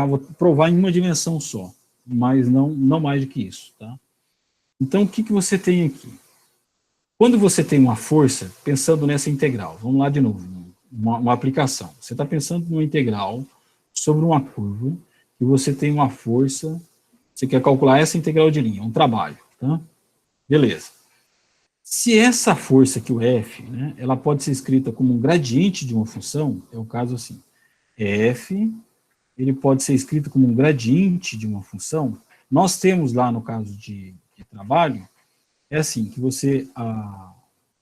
vou provar em uma dimensão só, mas não mais do que isso, tá? Então, o que você tem aqui? Quando você tem uma força, pensando nessa integral, vamos lá de novo, uma aplicação. Você está pensando numa integral sobre uma curva, e você tem uma força, você quer calcular essa integral de linha, um trabalho, tá? Beleza. Se essa força aqui, o F, né, ela pode ser escrita como um gradiente de uma função, é o caso assim, F, ele pode ser escrito como um gradiente de uma função. Nós temos lá, no caso de trabalho, é assim, que você,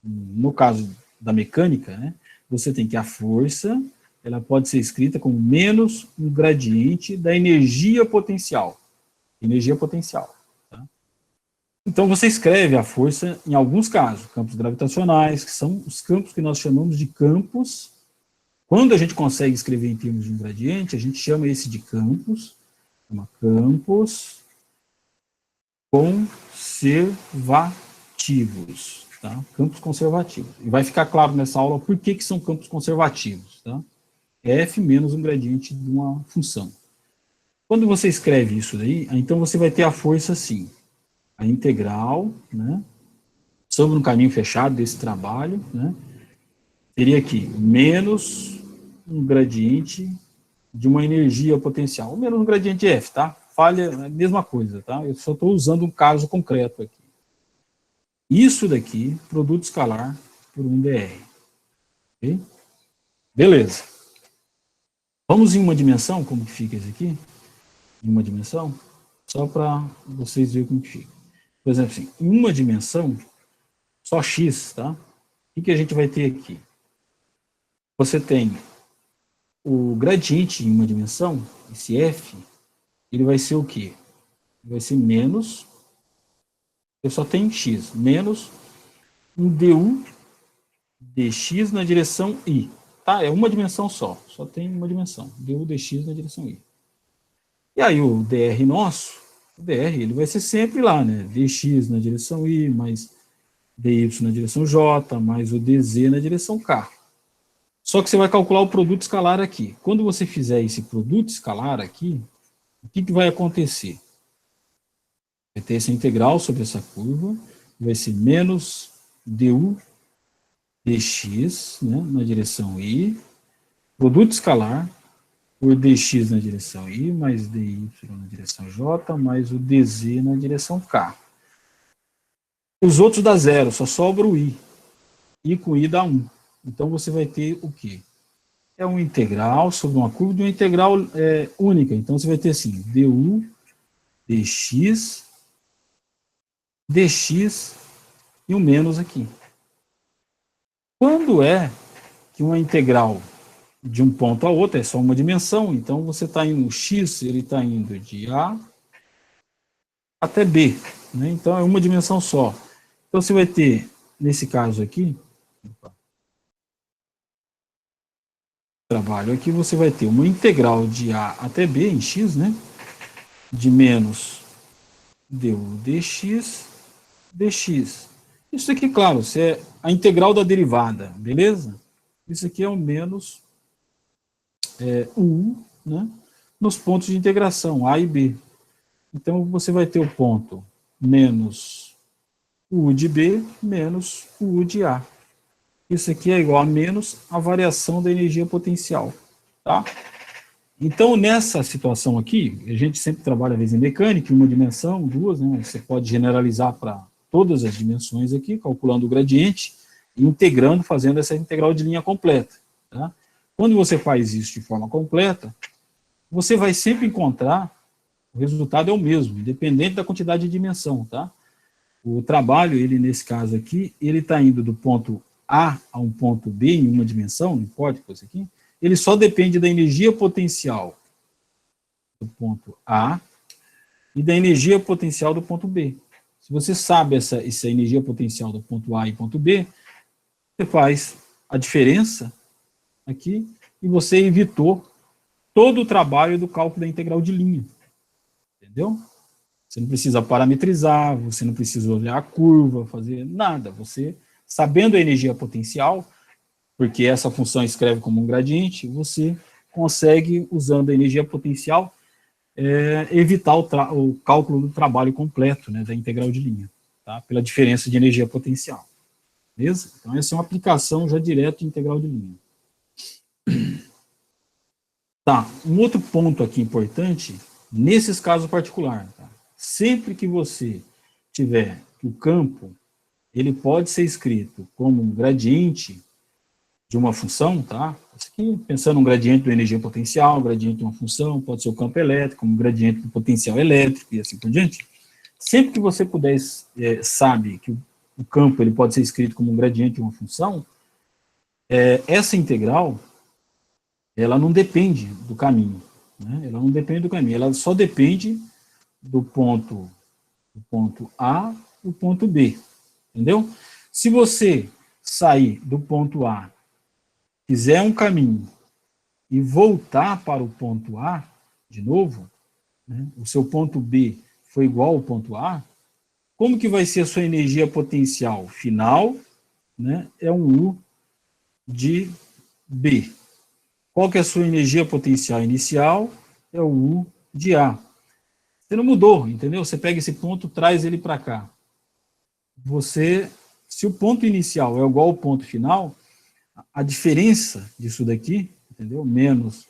no caso da mecânica, né, você tem que a força, ela pode ser escrita como menos um gradiente da energia potencial. Energia potencial. Tá? Então, você escreve a força, em alguns casos, campos gravitacionais, que são os campos que nós chamamos de campos. Quando a gente consegue escrever em termos de um gradiente, a gente chama esse de campos, chama campos conservativos, tá? Campos conservativos. E vai ficar claro nessa aula por que são campos conservativos, tá? F menos um gradiente de uma função. Quando você escreve isso daí, então você vai ter a força assim, a integral, né, sobre um caminho fechado desse trabalho, né, teria aqui menos um gradiente de uma energia potencial, menos um gradiente de F, tá? Falha, é a mesma coisa, tá? Eu só estou usando um caso concreto aqui. Isso daqui, produto escalar por 1dr. Ok? Beleza. Vamos em uma dimensão, como que fica isso aqui? Em uma dimensão, só para vocês verem como que fica. Por exemplo, assim, em uma dimensão, só x, tá? O que a gente vai ter aqui? Você tem o gradiente em uma dimensão, esse f, ele vai ser o quê? Vai ser menos, eu só tenho x, menos um du dx na direção i. Tá? É uma dimensão só tem uma dimensão, du dx na direção i. E aí o dr nosso, o dr, ele vai ser sempre lá, né? dx na direção i, mais dy na direção j, mais o dz na direção k. Só que você vai calcular o produto escalar aqui. Quando você fizer esse produto escalar aqui, o que vai acontecer? Vai ter essa integral sobre essa curva, vai ser menos du dx, né, na direção i, produto escalar, por dx na direção i, mais dy na direção j, mais o dz na direção k. Os outros dá zero, só sobra o i. I com i dá 1. Então, você vai ter o quê? É uma integral sobre uma curva de uma integral única. Então, você vai ter assim, du dx, dx e um menos aqui. Quando é que uma integral de um ponto a outro é só uma dimensão, então você está indo, x, ele está indo de A até B, né? Então é uma dimensão só. Então você vai ter, nesse caso aqui, trabalho aqui, você vai ter uma integral de A até B em x, né? De menos du dx, dx. Isso aqui, claro, isso é a integral da derivada, beleza? Isso aqui é o menos u, né? Nos pontos de integração, A e B. Então, você vai ter o ponto menos u de B menos u de A. Isso aqui é igual a menos a variação da energia potencial. Tá? Então, nessa situação aqui, a gente sempre trabalha, às vezes, em mecânica, em uma dimensão, duas, né? Você pode generalizar para todas as dimensões aqui, calculando o gradiente, e integrando, fazendo essa integral de linha completa. Tá? Quando você faz isso de forma completa, você vai sempre encontrar, o resultado é o mesmo, independente da quantidade de dimensão, tá? O trabalho, ele nesse caso aqui, ele está indo do ponto A a um ponto B em uma dimensão, não importa isso aqui, ele só depende da energia potencial do ponto A e da energia potencial do ponto B. Se você sabe essa energia potencial do ponto A e ponto B, você faz a diferença aqui e você evitou todo o trabalho do cálculo da integral de linha. Entendeu? Você não precisa parametrizar, você não precisa olhar a curva, fazer nada. Você, sabendo a energia potencial, porque essa função escreve como um gradiente, você consegue, usando a energia potencial, evitar o cálculo do trabalho completo, né, da integral de linha, tá? Pela diferença de energia potencial. Beleza? Então, essa é uma aplicação já direta de integral de linha. Tá, um outro ponto aqui importante, nesses casos particulares, tá? Sempre que você tiver o campo, ele pode ser escrito como um gradiente de uma função, tá? Isso aqui, pensando um gradiente da energia potencial, um gradiente de uma função, pode ser o campo elétrico, um gradiente do potencial elétrico e assim por diante. Sempre que você puder, sabe que o campo ele pode ser escrito como um gradiente de uma função, essa integral, ela não depende do caminho, né? Ela não depende do caminho, ela só depende do ponto A e o ponto B, entendeu? Se você sair do ponto A, fizer um caminho e voltar para o ponto A de novo, né, o seu ponto B foi igual ao ponto A, como que vai ser a sua energia potencial final? Né, é um U de B. Qual que é a sua energia potencial inicial? É o U de A. Você não mudou, entendeu? Você pega esse ponto, traz ele para cá. Se o ponto inicial é igual ao ponto final, a diferença disso daqui, entendeu? Menos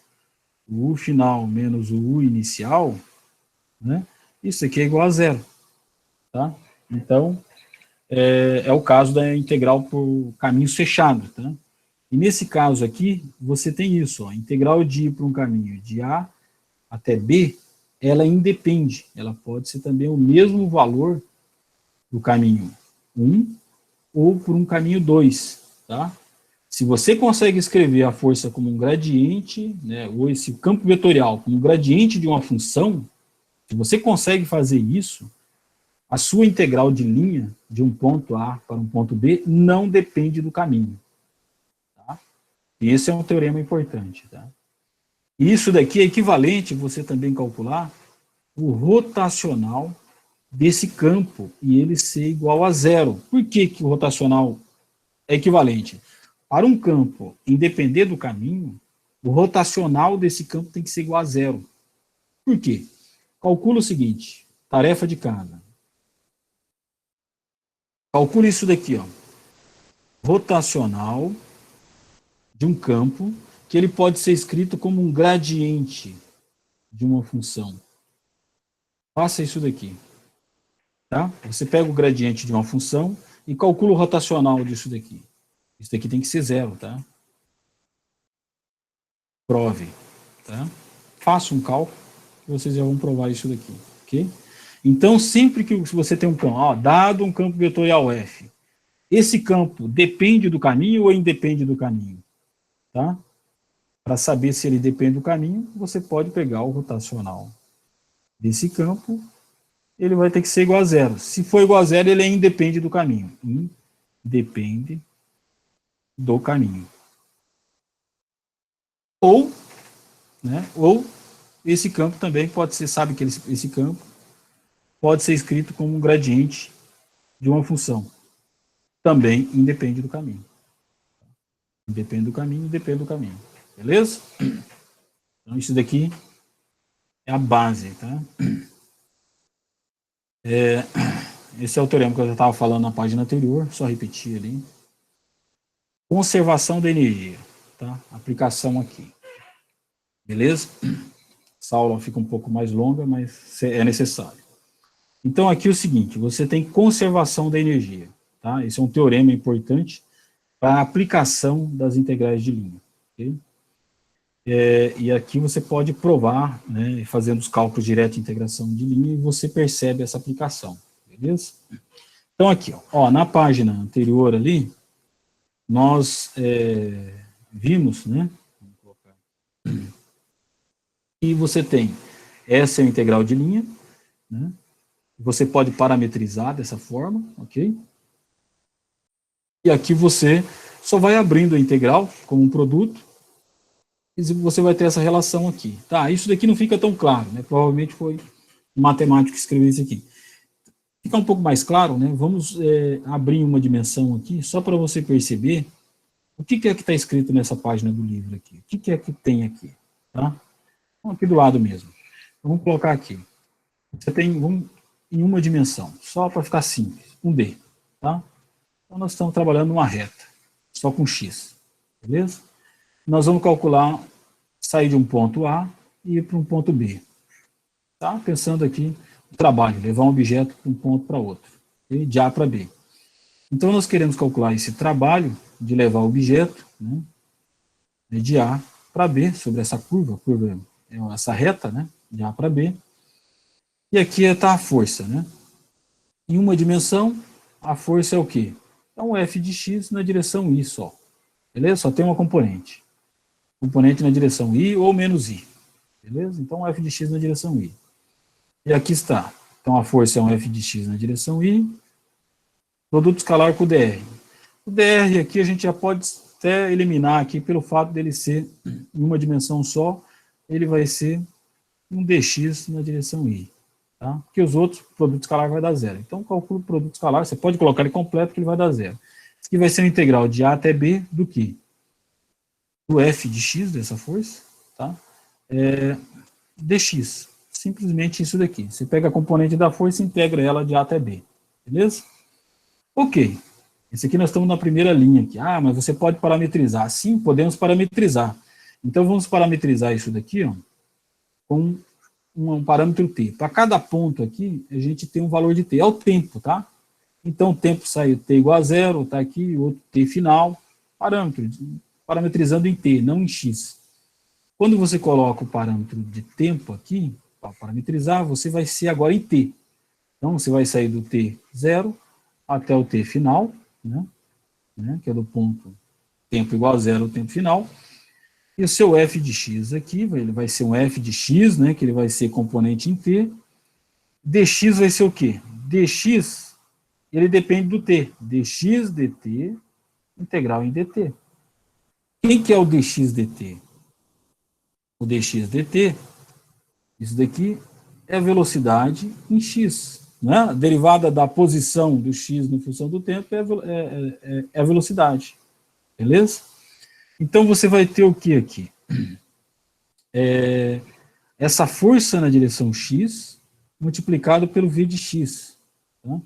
o U final menos o U inicial, né? Isso aqui é igual a zero, tá? Então, é o caso da integral por caminhos fechados, tá? E nesse caso aqui, você tem isso, ó, a integral de ir para um caminho de A até B, ela independe, ela pode ser também o mesmo valor do caminho 1 ou por um caminho 2, tá? Se você consegue escrever a força como um gradiente, né, ou esse campo vetorial como um gradiente de uma função, se você consegue fazer isso, a sua integral de linha de um ponto A para um ponto B não depende do caminho. Tá? E esse é um teorema importante. Tá? E isso daqui é equivalente você também calcular o rotacional desse campo e ele ser igual a zero. Por que que o rotacional é equivalente? Para um campo independer do caminho, o rotacional desse campo tem que ser igual a zero. Por quê? Calcula o seguinte, tarefa de casa. Calcule isso daqui, ó. Rotacional de um campo que ele pode ser escrito como um gradiente de uma função. Faça isso daqui. Tá? Você pega o gradiente de uma função e calcula o rotacional disso daqui. Isso daqui tem que ser zero, tá? Prove, tá? Faça um cálculo e vocês já vão provar isso daqui, ok? Então, sempre que você tem um campo, ó, dado um campo vetorial F, esse campo depende do caminho ou independe do caminho? Tá? Para saber se ele depende do caminho, você pode pegar o rotacional desse campo, ele vai ter que ser igual a zero. Se for igual a zero, ele é independe do caminho. Independe do caminho. Ou esse campo também pode ser, sabe que esse campo pode ser escrito como um gradiente de uma função. Também independe do caminho. Independe do caminho, depende do caminho. Beleza? Então, isso daqui é a base, tá? Esse é o teorema que eu já estava falando na página anterior, só repetir ali. Conservação da energia, tá? Aplicação aqui. Beleza? Essa aula fica um pouco mais longa, mas é necessário. Então, aqui é o seguinte, você tem conservação da energia, tá? Esse é um teorema importante para a aplicação das integrais de linha, ok? E aqui você pode provar, né, fazendo os cálculos direto de integração de linha, e você percebe essa aplicação, beleza? Então, aqui, ó, na página anterior ali, nós vimos, né, que você tem essa é a integral de linha, né, você pode parametrizar dessa forma, ok? E aqui você só vai abrindo a integral como um produto, e você vai ter essa relação aqui. Tá, isso daqui não fica tão claro, né? Provavelmente foi um matemático que escreveu isso aqui. Fica um pouco mais claro, né? Vamos abrir uma dimensão aqui, só para você perceber o que é que está escrito nessa página do livro aqui. O que é que tem aqui, tá? Então, aqui do lado mesmo. Então, vamos colocar aqui. Você tem em uma dimensão, só para ficar simples, um D, tá? Então, nós estamos trabalhando uma reta, só com X, beleza? Nós vamos calcular, sair de um ponto A e ir para um ponto B. Tá? Pensando aqui no trabalho, levar um objeto de um ponto para outro, okay? De A para B. Então, nós queremos calcular esse trabalho de levar o objeto, né, de A para B, sobre essa curva essa reta, né, de A para B. E aqui está a força, né? Em uma dimensão, a força é o quê? É um F de X na direção Y só. Beleza? Só tem uma componente. Componente na direção Y ou menos Y. Beleza? Então, F de X na direção Y. E aqui está. Então, a força é um F de X na direção Y. Produto escalar com o DR. O DR aqui a gente já pode até eliminar aqui pelo fato dele ser em uma dimensão só, ele vai ser um dx na direção Y. Tá? Porque os outros, produto escalar vai dar zero. Então, calcula o produto escalar, você pode colocar ele completo que ele vai dar zero. Isso aqui vai ser uma integral de A até B do que? Do F de X dessa força, tá? Dx. Simplesmente isso daqui. Você pega a componente da força e integra ela de A até B. Beleza? Ok. Esse aqui nós estamos na primeira linha aqui. Ah, mas você pode parametrizar. Sim, podemos parametrizar. Então, vamos parametrizar isso daqui, ó, com um parâmetro t. Para cada ponto aqui, a gente tem um valor de t. É o tempo, tá? Então, o tempo saiu t igual a zero, está aqui, outro t final, parâmetro, parametrizando em t, não em x. Quando você coloca o parâmetro de tempo aqui, para parametrizar, você vai ser agora em t. Então, você vai sair do t zero até o t final, né, que é do ponto tempo igual a zero, o tempo final. E o seu f de x aqui, ele vai ser um f de x, né, que ele vai ser componente em t. Dx vai ser o quê? Dx, ele depende do t. Dx dt, integral em dt. Quem que é o dx dt? O dx dt, isso daqui é a velocidade em x. Né? A derivada da posição do x na função do tempo é a velocidade. Beleza? Então, você vai ter o que aqui? Essa força na direção x multiplicado pelo v de x. Tá?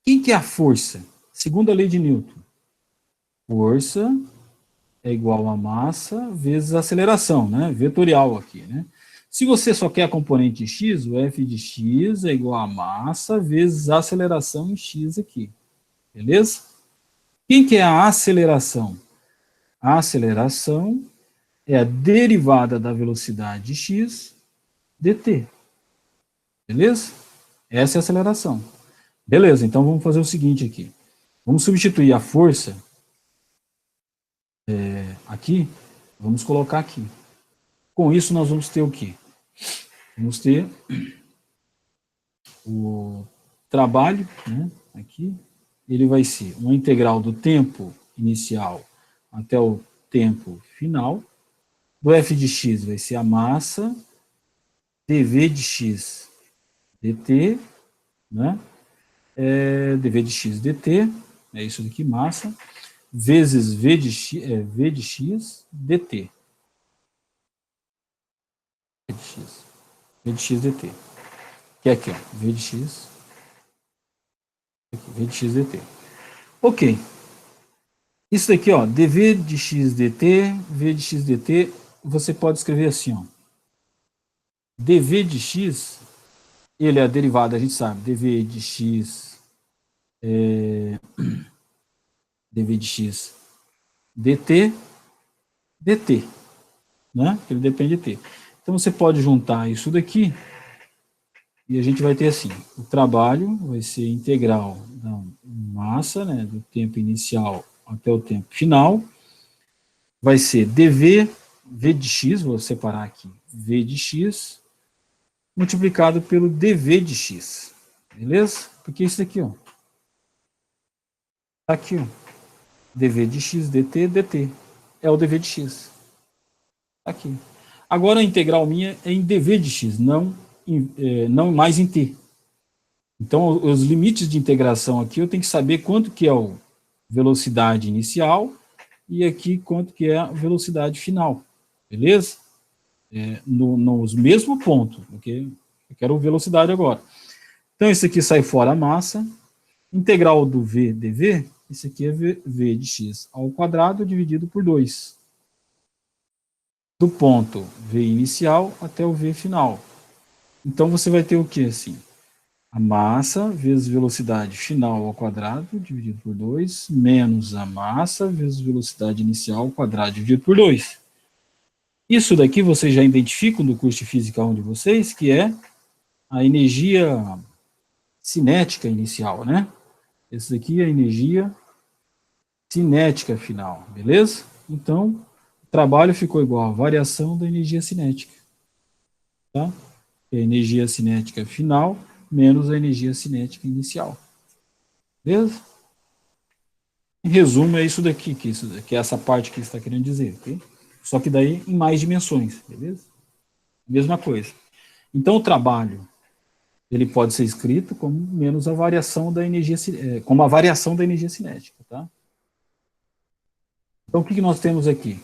Quem que é a força? Segundo a lei de Newton. Força é igual a massa vezes a aceleração, né? Vetorial aqui, né? Se você só quer a componente x, o f de x é igual a massa vezes a aceleração em x aqui. Beleza? Quem que é a aceleração? A aceleração é a derivada da velocidade x dt. Beleza? Essa é a aceleração. Beleza, então vamos fazer o seguinte aqui. Vamos substituir a força aqui, vamos colocar aqui. Com isso, nós vamos ter o quê? Vamos ter o trabalho, né, aqui, ele vai ser uma integral do tempo inicial até o tempo final. Do f de x vai ser a massa, dv de x dt, né? Dv de x dt, é isso daqui, massa, vezes v de x dt. V de x dt. Que é aqui, ó, v de x, aqui, v de x dt. Ok. Isso daqui, ó, dv de x dt, v de x dt, você pode escrever assim, ó. dv de x, ele é a derivada, a gente sabe, dv de x dv de x dt, dt. né? Ele depende de T. Então, você pode juntar isso daqui, e a gente vai ter assim, o trabalho vai ser integral da massa, né, do tempo inicial até o tempo final, vai ser dV, V de x, vou separar aqui, V de x, multiplicado pelo dV de x, beleza? Porque isso aqui, ó, tá aqui, ó, dV de x, dt, dt, é o dV de x, tá aqui. Agora a integral minha é em dV de x, não mais em t. Então, os limites de integração aqui, eu tenho que saber quanto que é a velocidade inicial e aqui quanto que é a velocidade final, beleza? Nos mesmos pontos, porque eu quero velocidade agora. Então, isso aqui sai fora a massa, integral do V dV, isso aqui é V de x ao quadrado dividido por 2. Do ponto V inicial até o V final. Então, você vai ter o que assim? A massa vezes velocidade final ao quadrado, dividido por 2, menos a massa vezes velocidade inicial ao quadrado, dividido por 2. Isso daqui vocês já identificam no curso de Física 1 de vocês, que é a energia cinética inicial, né? Esse daqui é a energia cinética final, beleza? Então, o trabalho ficou igual à variação da energia cinética, tá? É a energia cinética final menos a energia cinética inicial. Beleza? Em resumo, é isso daqui, que é essa parte que está querendo dizer, ok? Só que daí em mais dimensões, beleza? Mesma coisa. Então, o trabalho, ele pode ser escrito como menos a variação da energia, como a variação da energia cinética, tá? Então, o que nós temos aqui?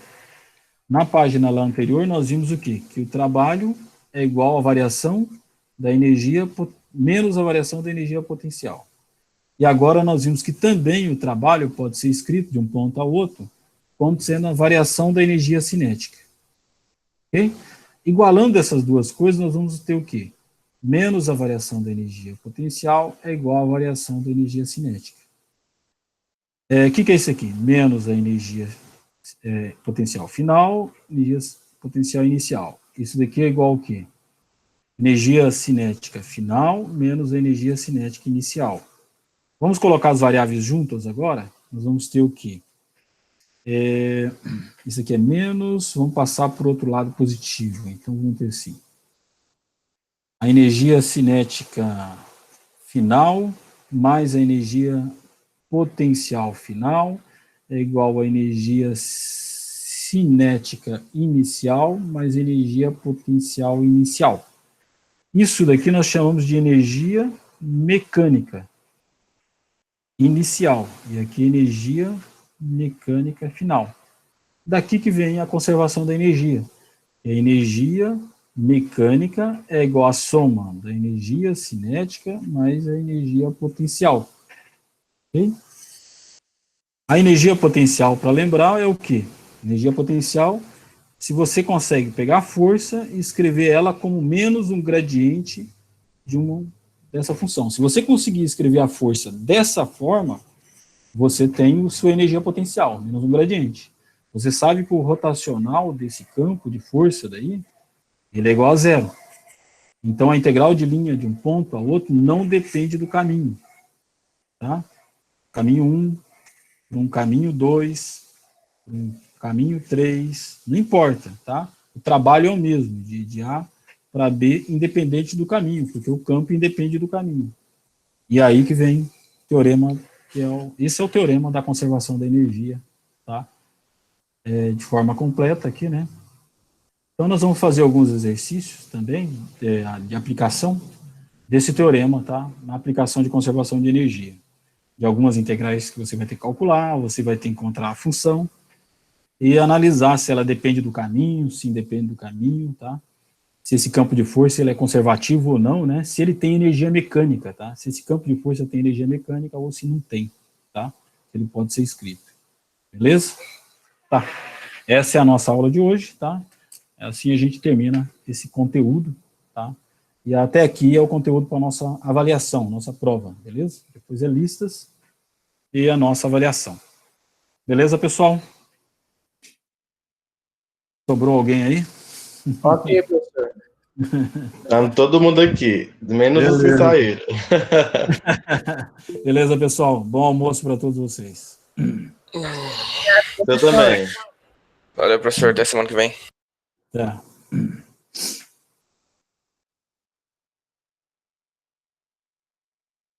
Na página lá anterior, nós vimos o quê? Que o trabalho é igual à variação da energia menos a variação da energia potencial. E agora nós vimos que também o trabalho pode ser escrito de um ponto ao outro, como sendo a variação da energia cinética. Okay? Igualando essas duas coisas, nós vamos ter o quê? Menos a variação da energia potencial é igual à variação da energia cinética. O que é isso aqui? Menos a energia potencial final, energia potencial inicial. Isso daqui é igual ao quê? Energia cinética final menos a energia cinética inicial. Vamos colocar as variáveis juntas agora? Nós vamos ter o quê? Isso aqui é menos, vamos passar para o outro lado positivo. Então, vamos ter assim. A energia cinética final mais a energia potencial final é igual à energia cinética inicial mais energia potencial inicial. Isso daqui nós chamamos de energia mecânica inicial. E aqui energia mecânica final. Daqui que vem a conservação da energia. A energia mecânica é igual à soma da energia cinética mais a energia potencial. Okay? A energia potencial, para lembrar, é o quê? Energia potencial, se você consegue pegar a força e escrever ela como menos um gradiente dessa função. Se você conseguir escrever a força dessa forma, você tem a sua energia potencial, menos um gradiente. Você sabe que o rotacional desse campo de força daí, ele é igual a zero. Então, a integral de linha de um ponto a outro não depende do caminho. Tá? Caminho 1, um caminho 2, um caminho 3, não importa, tá? O trabalho é o mesmo, de A para B, independente do caminho, porque o campo independe do caminho. E aí que vem o teorema, esse é o teorema da conservação da energia, tá? De forma completa aqui, né? Então, nós vamos fazer alguns exercícios também de aplicação desse teorema, tá? Na aplicação de conservação de energia. De algumas integrais que você vai ter que calcular, você vai ter que encontrar a função e analisar se ela depende do caminho, se independe do caminho, tá? Se esse campo de força ele é conservativo ou não, né? Se ele tem energia mecânica, tá? Se esse campo de força tem energia mecânica ou se não tem, tá? Ele pode ser escrito. Beleza? Tá. Essa é a nossa aula de hoje, tá? Assim a gente termina esse conteúdo, tá? E até aqui é o conteúdo para a nossa avaliação, nossa prova, beleza? Depois é listas e a nossa avaliação. Beleza, pessoal? Sobrou alguém aí? Ok, professor. Estamos todo mundo aqui, menos os que saíram. Beleza, pessoal. Bom almoço para todos vocês. Eu também. Valeu, professor. Até semana que vem. Tá.